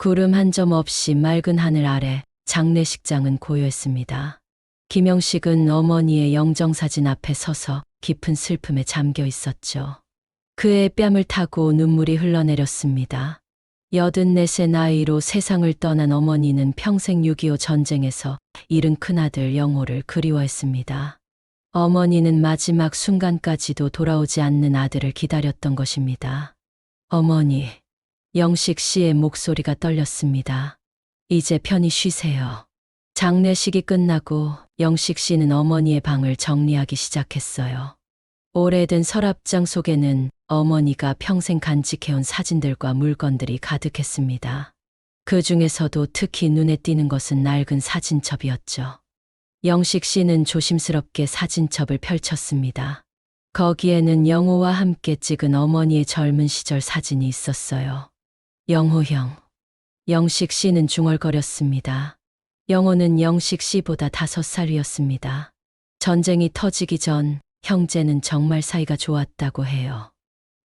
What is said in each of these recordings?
구름 한 점 없이 맑은 하늘 아래 장례식장은 고요했습니다. 김영식은 어머니의 영정사진 앞에 서서 깊은 슬픔에 잠겨 있었죠. 그의 뺨을 타고 눈물이 흘러내렸습니다. 84세 나이로 세상을 떠난 어머니는 평생 6.25 전쟁에서 잃은 큰아들 영호를 그리워했습니다. 어머니는 마지막 순간까지도 돌아오지 않는 아들을 기다렸던 것입니다. 어머니, 영식 씨의 목소리가 떨렸습니다. 이제 편히 쉬세요. 장례식이 끝나고 영식 씨는 어머니의 방을 정리하기 시작했어요. 오래된 서랍장 속에는 어머니가 평생 간직해온 사진들과 물건들이 가득했습니다. 그 중에서도 특히 눈에 띄는 것은 낡은 사진첩이었죠. 영식 씨는 조심스럽게 사진첩을 펼쳤습니다. 거기에는 영호와 함께 찍은 어머니의 젊은 시절 사진이 있었어요. 영호 형. 영식 씨는 중얼거렸습니다. 영호는 영식 씨보다 5살 위였습니다. 전쟁이 터지기 전 형제는 정말 사이가 좋았다고 해요.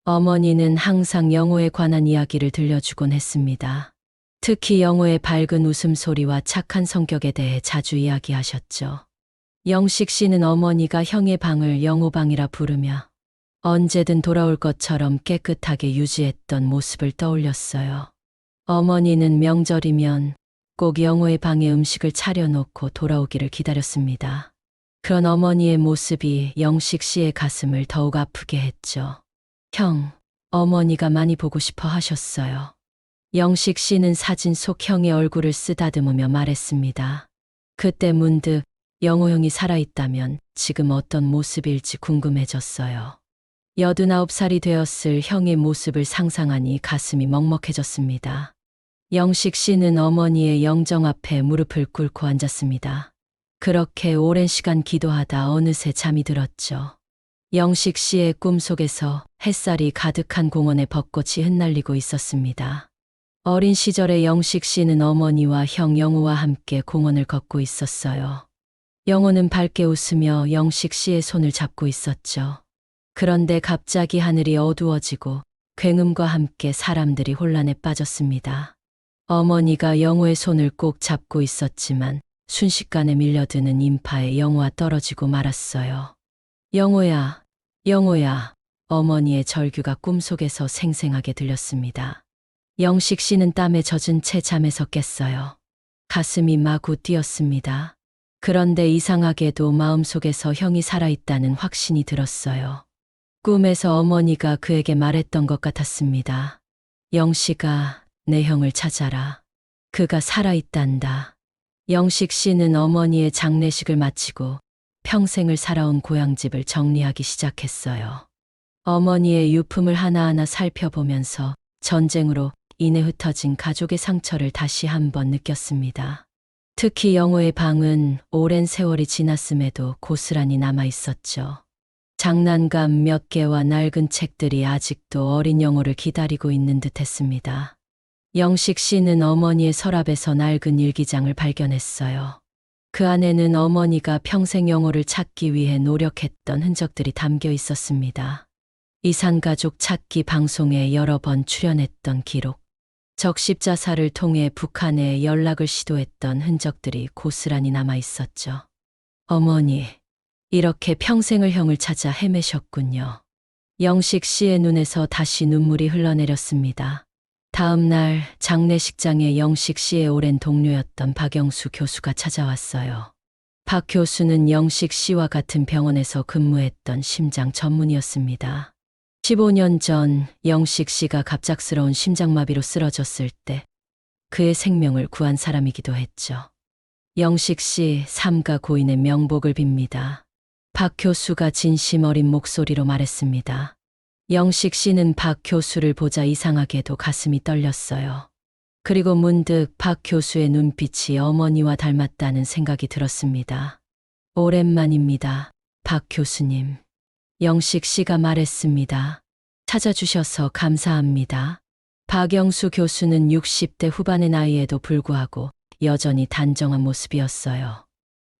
어머니는 항상 영호에 관한 이야기를 들려주곤 했습니다. 특히 영호의 밝은 웃음소리와 착한 성격에 대해 자주 이야기하셨죠. 영식 씨는 어머니가 형의 방을 영호방이라 부르며 언제든 돌아올 것처럼 깨끗하게 유지했던 모습을 떠올렸어요. 어머니는 명절이면 꼭 영호의 방에 음식을 차려놓고 돌아오기를 기다렸습니다. 그런 어머니의 모습이 영식 씨의 가슴을 더욱 아프게 했죠. 형, 어머니가 많이 보고 싶어 하셨어요. 영식 씨는 사진 속 형의 얼굴을 쓰다듬으며 말했습니다. 그때 문득 영호 형이 살아있다면 지금 어떤 모습일지 궁금해졌어요. 89살이 되었을 형의 모습을 상상하니 가슴이 먹먹해졌습니다. 영식 씨는 어머니의 영정 앞에 무릎을 꿇고 앉았습니다. 그렇게 오랜 시간 기도하다 어느새 잠이 들었죠. 영식 씨의 꿈속에서 햇살이 가득한 공원에 벚꽃이 흩날리고 있었습니다. 어린 시절에 영식 씨는 어머니와 형 영호와 함께 공원을 걷고 있었어요. 영호는 밝게 웃으며 영식 씨의 손을 잡고 있었죠. 그런데 갑자기 하늘이 어두워지고 굉음과 함께 사람들이 혼란에 빠졌습니다. 어머니가 영호의 손을 꼭 잡고 있었지만 순식간에 밀려드는 인파에 영호와 떨어지고 말았어요. 영호야, 영호야. 어머니의 절규가 꿈속에서 생생하게 들렸습니다. 영식 씨는 땀에 젖은 채 잠에서 깼어요. 가슴이 마구 뛰었습니다. 그런데 이상하게도 마음속에서 형이 살아있다는 확신이 들었어요. 꿈에서 어머니가 그에게 말했던 것 같았습니다. 영식아, 내 형을 찾아라. 그가 살아있단다. 영식 씨는 어머니의 장례식을 마치고 평생을 살아온 고향집을 정리하기 시작했어요. 어머니의 유품을 하나하나 살펴보면서 전쟁으로 인해 흩어진 가족의 상처를 다시 한번 느꼈습니다. 특히 영호의 방은 오랜 세월이 지났음에도 고스란히 남아 있었죠. 장난감 몇 개와 낡은 책들이 아직도 어린 영호를 기다리고 있는 듯 했습니다. 영식 씨는 어머니의 서랍에서 낡은 일기장을 발견했어요. 그 안에는 어머니가 평생 영호를 찾기 위해 노력했던 흔적들이 담겨 있었습니다. 이산가족 찾기 방송에 여러 번 출연했던 기록, 적십자사를 통해 북한에 연락을 시도했던 흔적들이 고스란히 남아 있었죠. 어머니, 이렇게 평생을 형을 찾아 헤매셨군요. 영식 씨의 눈에서 다시 눈물이 흘러내렸습니다. 다음 날 장례식장에 영식 씨의 오랜 동료였던 박영수 교수가 찾아왔어요. 박 교수는 영식 씨와 같은 병원에서 근무했던 심장 전문의였습니다. 15년 전 영식 씨가 갑작스러운 심장마비로 쓰러졌을 때 그의 생명을 구한 사람이기도 했죠. 영식 씨 삼가 고인의 명복을 빕니다. 박 교수가 진심 어린 목소리로 말했습니다. 영식 씨는 박 교수를 보자 이상하게도 가슴이 떨렸어요. 그리고 문득 박 교수의 눈빛이 어머니와 닮았다는 생각이 들었습니다. 오랜만입니다, 박 교수님. 영식 씨가 말했습니다. 찾아주셔서 감사합니다. 박영수 교수는 60대 후반의 나이에도 불구하고 여전히 단정한 모습이었어요.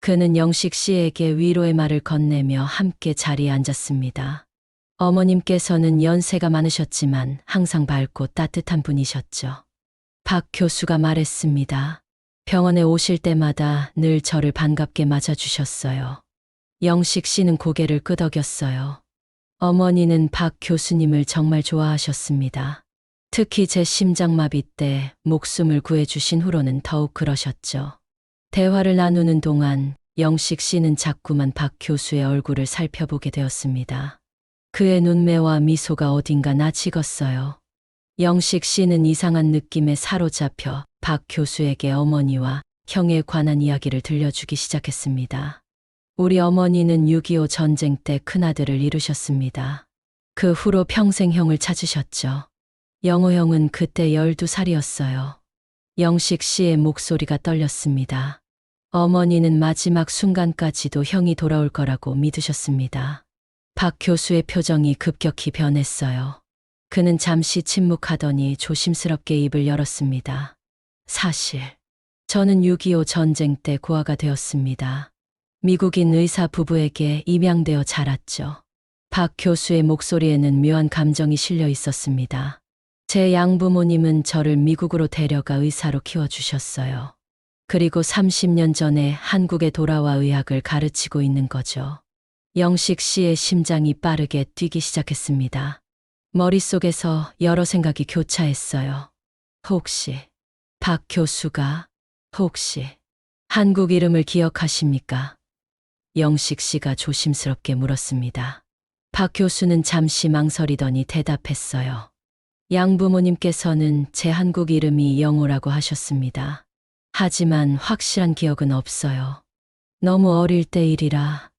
그는 영식 씨에게 위로의 말을 건네며 함께 자리에 앉았습니다. 어머님께서는 연세가 많으셨지만 항상 밝고 따뜻한 분이셨죠. 박 교수가 말했습니다. 병원에 오실 때마다 늘 저를 반갑게 맞아주셨어요. 영식 씨는 고개를 끄덕였어요. 어머니는 박 교수님을 정말 좋아하셨습니다. 특히 제 심장마비 때 목숨을 구해주신 후로는 더욱 그러셨죠. 대화를 나누는 동안 영식 씨는 자꾸만 박 교수의 얼굴을 살펴보게 되었습니다. 그의 눈매와 미소가 어딘가 낯익었어요. 영식 씨는 이상한 느낌에 사로잡혀 박 교수에게 어머니와 형에 관한 이야기를 들려주기 시작했습니다. 우리 어머니는 6.25 전쟁 때 큰아들을 잃으셨습니다. 그 후로 평생 형을 찾으셨죠. 영호 형은 그때 12살이었어요. 영식 씨의 목소리가 떨렸습니다. 어머니는 마지막 순간까지도 형이 돌아올 거라고 믿으셨습니다. 박 교수의 표정이 급격히 변했어요. 그는 잠시 침묵하더니 조심스럽게 입을 열었습니다. 사실, 저는 6.25 전쟁 때 고아가 되었습니다. 미국인 의사 부부에게 입양되어 자랐죠. 박 교수의 목소리에는 묘한 감정이 실려 있었습니다. 제 양부모님은 저를 미국으로 데려가 의사로 키워주셨어요. 그리고 30년 전에 한국에 돌아와 의학을 가르치고 있는 거죠. 영식 씨의 심장이 빠르게 뛰기 시작했습니다. 머릿속에서 여러 생각이 교차했어요. 혹시 박 교수가 혹시 한국 이름을 기억하십니까? 영식 씨가 조심스럽게 물었습니다. 박 교수는 잠시 망설이더니 대답했어요. 양부모님께서는 제 한국 이름이 영호라고 하셨습니다. 하지만 확실한 기억은 없어요. 너무 어릴 때 일이라.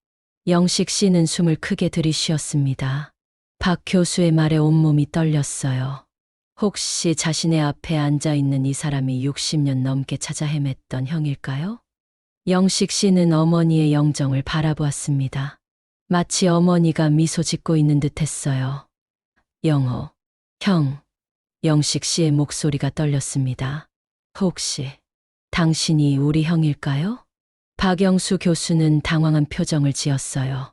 영식 씨는 숨을 크게 들이쉬었습니다. 박 교수의 말에 온몸이 떨렸어요. 혹시 자신의 앞에 앉아있는 이 사람이 60년 넘게 찾아 헤맸던 형일까요? 영식 씨는 어머니의 영정을 바라보았습니다. 마치 어머니가 미소 짓고 있는 듯 했어요. 영호, 형. 영식 씨의 목소리가 떨렸습니다. 혹시 당신이 우리 형일까요? 박영수 교수는 당황한 표정을 지었어요.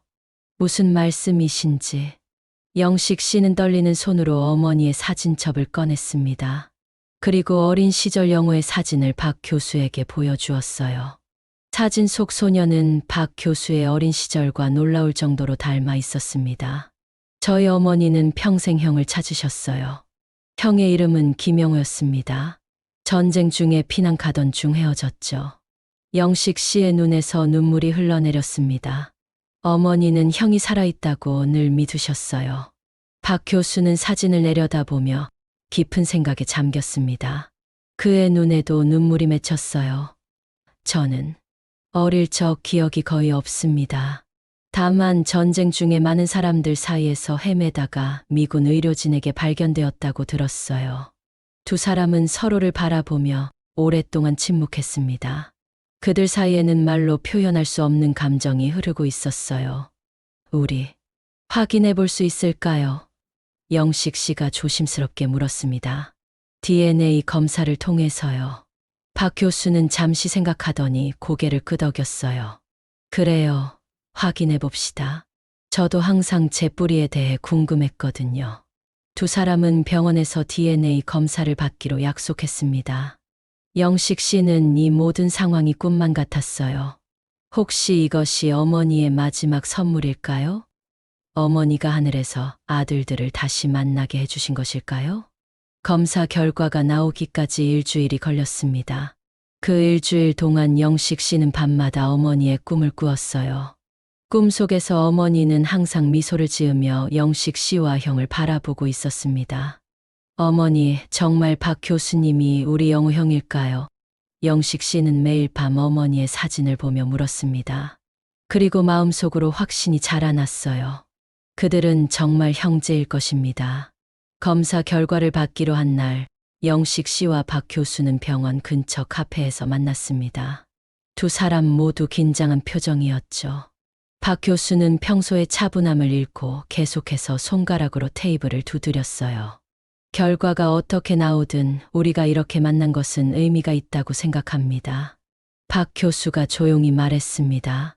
무슨 말씀이신지. 영식 씨는 떨리는 손으로 어머니의 사진첩을 꺼냈습니다. 그리고 어린 시절 영호의 사진을 박 교수에게 보여주었어요. 사진 속 소녀는 박 교수의 어린 시절과 놀라울 정도로 닮아 있었습니다. 저희 어머니는 평생 형을 찾으셨어요. 형의 이름은 김영호였습니다. 전쟁 중에 피난 가던 중 헤어졌죠. 영식 씨의 눈에서 눈물이 흘러내렸습니다. 어머니는 형이 살아있다고 늘 믿으셨어요. 박 교수는 사진을 내려다보며 깊은 생각에 잠겼습니다. 그의 눈에도 눈물이 맺혔어요. 저는 어릴 적 기억이 거의 없습니다. 다만 전쟁 중에 많은 사람들 사이에서 헤매다가 미군 의료진에게 발견되었다고 들었어요. 두 사람은 서로를 바라보며 오랫동안 침묵했습니다. 그들 사이에는 말로 표현할 수 없는 감정이 흐르고 있었어요. 우리 확인해 볼 수 있을까요? 영식 씨가 조심스럽게 물었습니다. DNA 검사를 통해서요. 박 교수는 잠시 생각하더니 고개를 끄덕였어요. 그래요. 확인해 봅시다. 저도 항상 제 뿌리에 대해 궁금했거든요. 두 사람은 병원에서 DNA 검사를 받기로 약속했습니다. 영식 씨는 이 모든 상황이 꿈만 같았어요. 혹시 이것이 어머니의 마지막 선물일까요? 어머니가 하늘에서 아들들을 다시 만나게 해주신 것일까요? 검사 결과가 나오기까지 일주일이 걸렸습니다. 그 일주일 동안 영식 씨는 밤마다 어머니의 꿈을 꾸었어요. 꿈속에서 어머니는 항상 미소를 지으며 영식 씨와 형을 바라보고 있었습니다. 어머니, 정말 박 교수님이 우리 영호 형일까요? 영식 씨는 매일 밤 어머니의 사진을 보며 물었습니다. 그리고 마음속으로 확신이 자라났어요. 그들은 정말 형제일 것입니다. 검사 결과를 받기로 한 날, 영식 씨와 박 교수는 병원 근처 카페에서 만났습니다. 두 사람 모두 긴장한 표정이었죠. 박 교수는 평소의 차분함을 잃고 계속해서 손가락으로 테이블을 두드렸어요. 결과가 어떻게 나오든 우리가 이렇게 만난 것은 의미가 있다고 생각합니다. 박 교수가 조용히 말했습니다.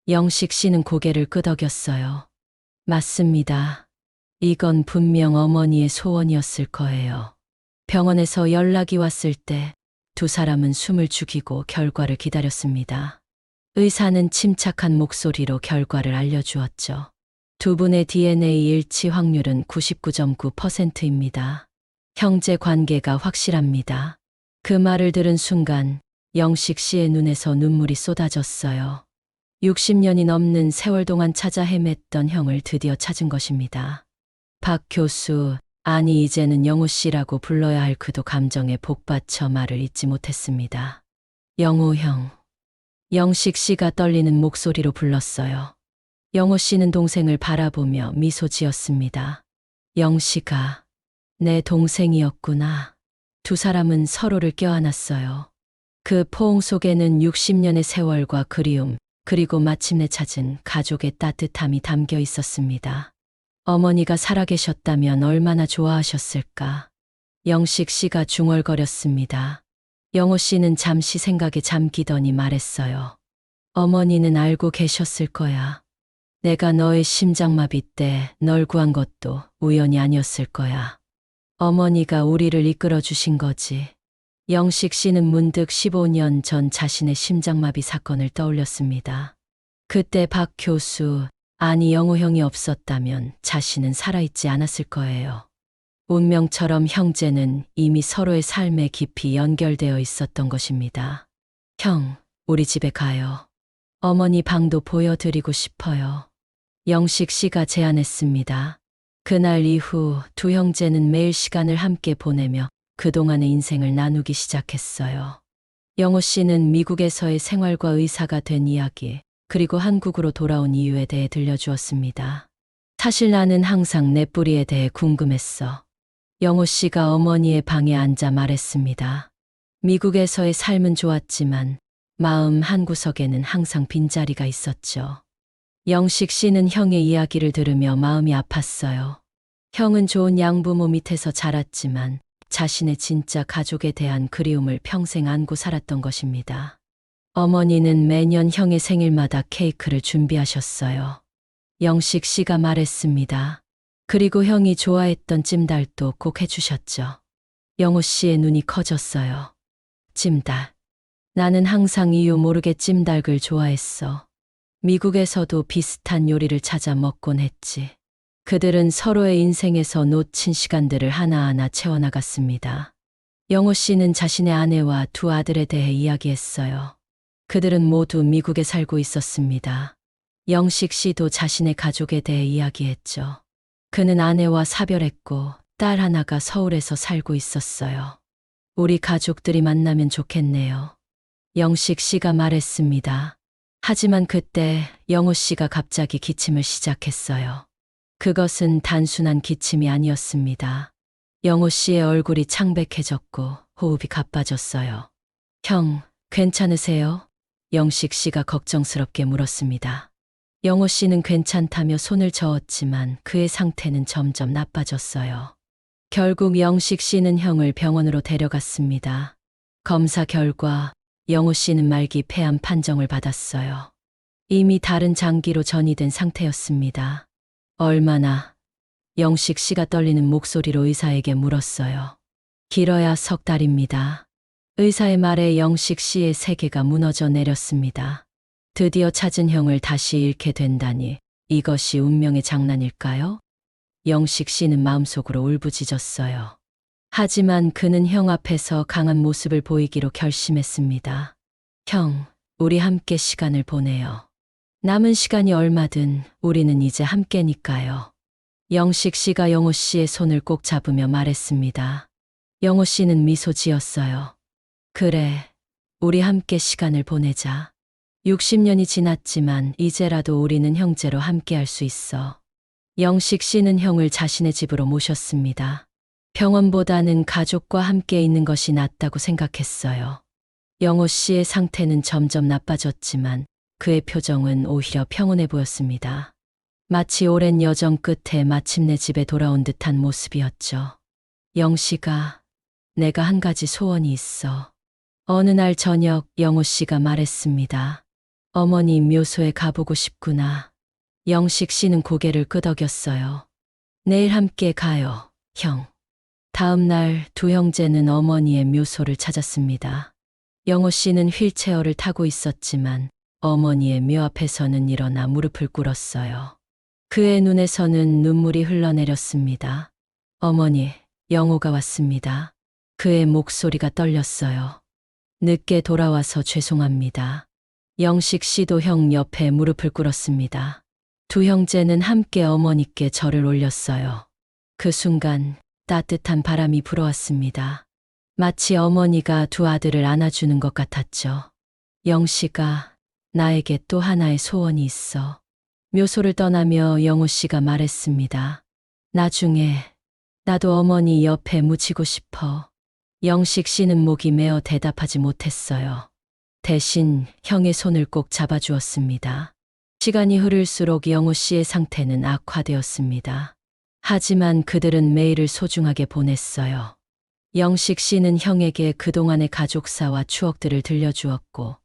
영식 씨는 고개를 끄덕였어요. 맞습니다. 이건 분명 어머니의 소원이었을 거예요. 병원에서 연락이 왔을 때 두 사람은 숨을 죽이고 결과를 기다렸습니다. 의사는 침착한 목소리로 결과를 알려주었죠. 두 분의 DNA 일치 확률은 99.9%입니다. 형제 관계가 확실합니다. 그 말을 들은 순간 영식 씨의 눈에서 눈물이 쏟아졌어요. 60년이 넘는 세월 동안 찾아 헤맸던 형을 드디어 찾은 것입니다. 박 교수, 아니 이제는 영호 씨라고 불러야 할 그도 감정에 복받쳐 말을 잇지 못했습니다. 영호 형. 영식 씨가 떨리는 목소리로 불렀어요. 영호 씨는 동생을 바라보며 미소 지었습니다. 영식아, 내 동생이었구나. 두 사람은 서로를 껴안았어요. 그 포옹 속에는 60년의 세월과 그리움, 그리고 마침내 찾은 가족의 따뜻함이 담겨 있었습니다. 어머니가 살아계셨다면 얼마나 좋아하셨을까. 영식 씨가 중얼거렸습니다. 영호 씨는 잠시 생각에 잠기더니 말했어요. 어머니는 알고 계셨을 거야. 내가 너의 심장마비 때 널 구한 것도 우연이 아니었을 거야. 어머니가 우리를 이끌어 주신 거지. 영식 씨는 문득 15년 전 자신의 심장마비 사건을 떠올렸습니다. 그때 박 교수, 아니 영호 형이 없었다면 자신은 살아있지 않았을 거예요. 운명처럼 형제는 이미 서로의 삶에 깊이 연결되어 있었던 것입니다. 형, 우리 집에 가요. 어머니 방도 보여드리고 싶어요. 영식 씨가 제안했습니다. 그날 이후 두 형제는 매일 시간을 함께 보내며 그동안의 인생을 나누기 시작했어요. 영호 씨는 미국에서의 생활과 의사가 된 이야기, 그리고 한국으로 돌아온 이유에 대해 들려주었습니다. 사실 나는 항상 내 뿌리에 대해 궁금했어. 영호 씨가 어머니의 방에 앉아 말했습니다. 미국에서의 삶은 좋았지만 마음 한구석에는 항상 빈자리가 있었죠. 영식 씨는 형의 이야기를 들으며 마음이 아팠어요. 형은 좋은 양부모 밑에서 자랐지만 자신의 진짜 가족에 대한 그리움을 평생 안고 살았던 것입니다. 어머니는 매년 형의 생일마다 케이크를 준비하셨어요. 영식 씨가 말했습니다. 그리고 형이 좋아했던 찜달도 꼭 해주셨죠. 영호 씨의 눈이 커졌어요. 찜달. 나는 항상 이유 모르게 찜닭을 좋아했어. 미국에서도 비슷한 요리를 찾아 먹곤 했지. 그들은 서로의 인생에서 놓친 시간들을 하나하나 채워나갔습니다. 영호 씨는 자신의 아내와 두 아들에 대해 이야기했어요. 그들은 모두 미국에 살고 있었습니다. 영식 씨도 자신의 가족에 대해 이야기했죠. 그는 아내와 사별했고 딸 하나가 서울에서 살고 있었어요. 우리 가족들이 만나면 좋겠네요. 영식 씨가 말했습니다. 하지만 그때 영호 씨가 갑자기 기침을 시작했어요. 그것은 단순한 기침이 아니었습니다. 영호 씨의 얼굴이 창백해졌고 호흡이 가빠졌어요. 형, 괜찮으세요? 영식 씨가 걱정스럽게 물었습니다. 영호 씨는 괜찮다며 손을 저었지만 그의 상태는 점점 나빠졌어요. 결국 영식 씨는 형을 병원으로 데려갔습니다. 검사 결과 영호 씨는 말기 폐암 판정을 받았어요. 이미 다른 장기로 전이된 상태였습니다. 얼마나? 영식 씨가 떨리는 목소리로 의사에게 물었어요. 길어야 석 달입니다. 의사의 말에 영식 씨의 세계가 무너져 내렸습니다. 드디어 찾은 형을 다시 잃게 된다니 이것이 운명의 장난일까요? 영식 씨는 마음속으로 울부짖었어요. 하지만 그는 형 앞에서 강한 모습을 보이기로 결심했습니다. 형, 우리 함께 시간을 보내요. 남은 시간이 얼마든 우리는 이제 함께니까요. 영식 씨가 영호 씨의 손을 꼭 잡으며 말했습니다. 영호 씨는 미소 지었어요. 그래, 우리 함께 시간을 보내자. 60년이 지났지만 이제라도 우리는 형제로 함께할 수 있어. 영식 씨는 형을 자신의 집으로 모셨습니다. 병원보다는 가족과 함께 있는 것이 낫다고 생각했어요. 영호 씨의 상태는 점점 나빠졌지만 그의 표정은 오히려 평온해 보였습니다. 마치 오랜 여정 끝에 마침내 집에 돌아온 듯한 모습이었죠. 영식아, 내가 한 가지 소원이 있어. 어느 날 저녁 영호 씨가 말했습니다. 어머니 묘소에 가보고 싶구나. 영식 씨는 고개를 끄덕였어요. 내일 함께 가요, 형. 다음 날 두 형제는 어머니의 묘소를 찾았습니다. 영호 씨는 휠체어를 타고 있었지만 어머니의 묘 앞에서는 일어나 무릎을 꿇었어요. 그의 눈에서는 눈물이 흘러내렸습니다. 어머니, 영호가 왔습니다. 그의 목소리가 떨렸어요. 늦게 돌아와서 죄송합니다. 영식 씨도 형 옆에 무릎을 꿇었습니다. 두 형제는 함께 어머니께 절을 올렸어요. 그 순간 따뜻한 바람이 불어왔습니다. 마치 어머니가 두 아들을 안아주는 것 같았죠. 영씨가 나에게 또 하나의 소원이 있어. 묘소를 떠나며 영호 씨가 말했습니다. 나중에 나도 어머니 옆에 묻히고 싶어. 영식 씨는 목이 메어 대답하지 못했어요. 대신 형의 손을 꼭 잡아주었습니다. 시간이 흐를수록 영호 씨의 상태는 악화되었습니다. 하지만 그들은 매일을 소중하게 보냈어요. 영식 씨는 형에게 그동안의 가족사와 추억들을 들려주었고,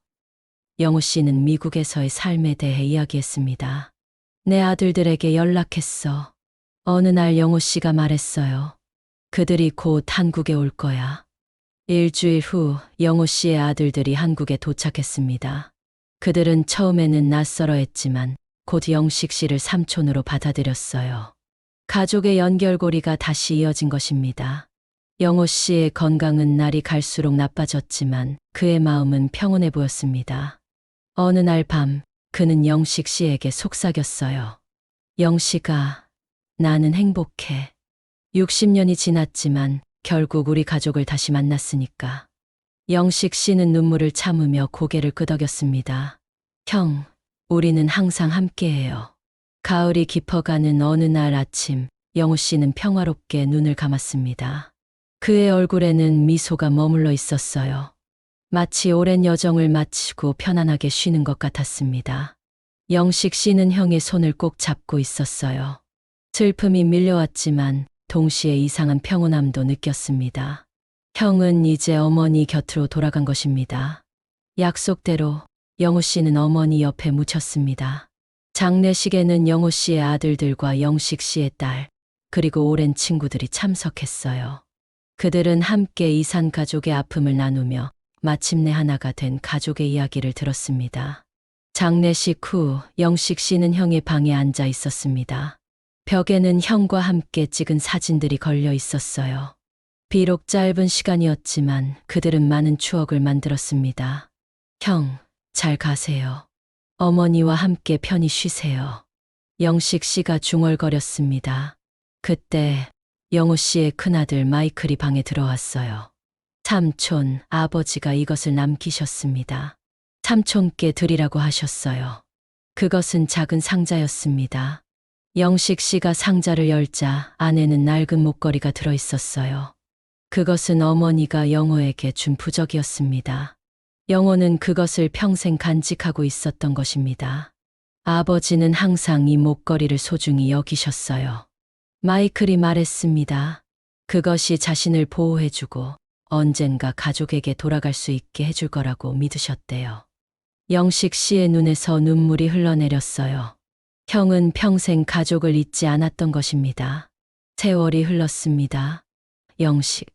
영호 씨는 미국에서의 삶에 대해 이야기했습니다. 내 아들들에게 연락했어. 어느 날 영호 씨가 말했어요. 그들이 곧 한국에 올 거야. 일주일 후 영호 씨의 아들들이 한국에 도착했습니다. 그들은 처음에는 낯설어했지만 곧 영식 씨를 삼촌으로 받아들였어요. 가족의 연결고리가 다시 이어진 것입니다. 영호 씨의 건강은 날이 갈수록 나빠졌지만 그의 마음은 평온해 보였습니다. 어느 날 밤 그는 영식 씨에게 속삭였어요. 영식아, 나는 행복해. 60년이 지났지만 결국 우리 가족을 다시 만났으니까. 영식 씨는 눈물을 참으며 고개를 끄덕였습니다. 형, 우리는 항상 함께해요. 가을이 깊어가는 어느 날 아침, 영호 씨는 평화롭게 눈을 감았습니다. 그의 얼굴에는 미소가 머물러 있었어요. 마치 오랜 여정을 마치고 편안하게 쉬는 것 같았습니다. 영식 씨는 형의 손을 꼭 잡고 있었어요. 슬픔이 밀려왔지만 동시에 이상한 평온함도 느꼈습니다. 형은 이제 어머니 곁으로 돌아간 것입니다. 약속대로 영호 씨는 어머니 옆에 묻혔습니다. 장례식에는 영호 씨의 아들들과 영식 씨의 딸, 그리고 오랜 친구들이 참석했어요. 그들은 함께 이산 가족의 아픔을 나누며 마침내 하나가 된 가족의 이야기를 들었습니다. 장례식 후 영식 씨는 형의 방에 앉아 있었습니다. 벽에는 형과 함께 찍은 사진들이 걸려 있었어요. 비록 짧은 시간이었지만 그들은 많은 추억을 만들었습니다. 형, 잘 가세요. 어머니와 함께 편히 쉬세요. 영식 씨가 중얼거렸습니다. 그때 영호 씨의 큰아들 마이클이 방에 들어왔어요. 삼촌, 아버지가 이것을 남기셨습니다. 삼촌께 드리라고 하셨어요. 그것은 작은 상자였습니다. 영식 씨가 상자를 열자 안에는 낡은 목걸이가 들어 있었어요. 그것은 어머니가 영호에게 준 부적이었습니다. 영호는 그것을 평생 간직하고 있었던 것입니다. 아버지는 항상 이 목걸이를 소중히 여기셨어요. 마이클이 말했습니다. 그것이 자신을 보호해주고 언젠가 가족에게 돌아갈 수 있게 해줄 거라고 믿으셨대요. 영식 씨의 눈에서 눈물이 흘러내렸어요. 형은 평생 가족을 잊지 않았던 것입니다. 세월이 흘렀습니다. 영식,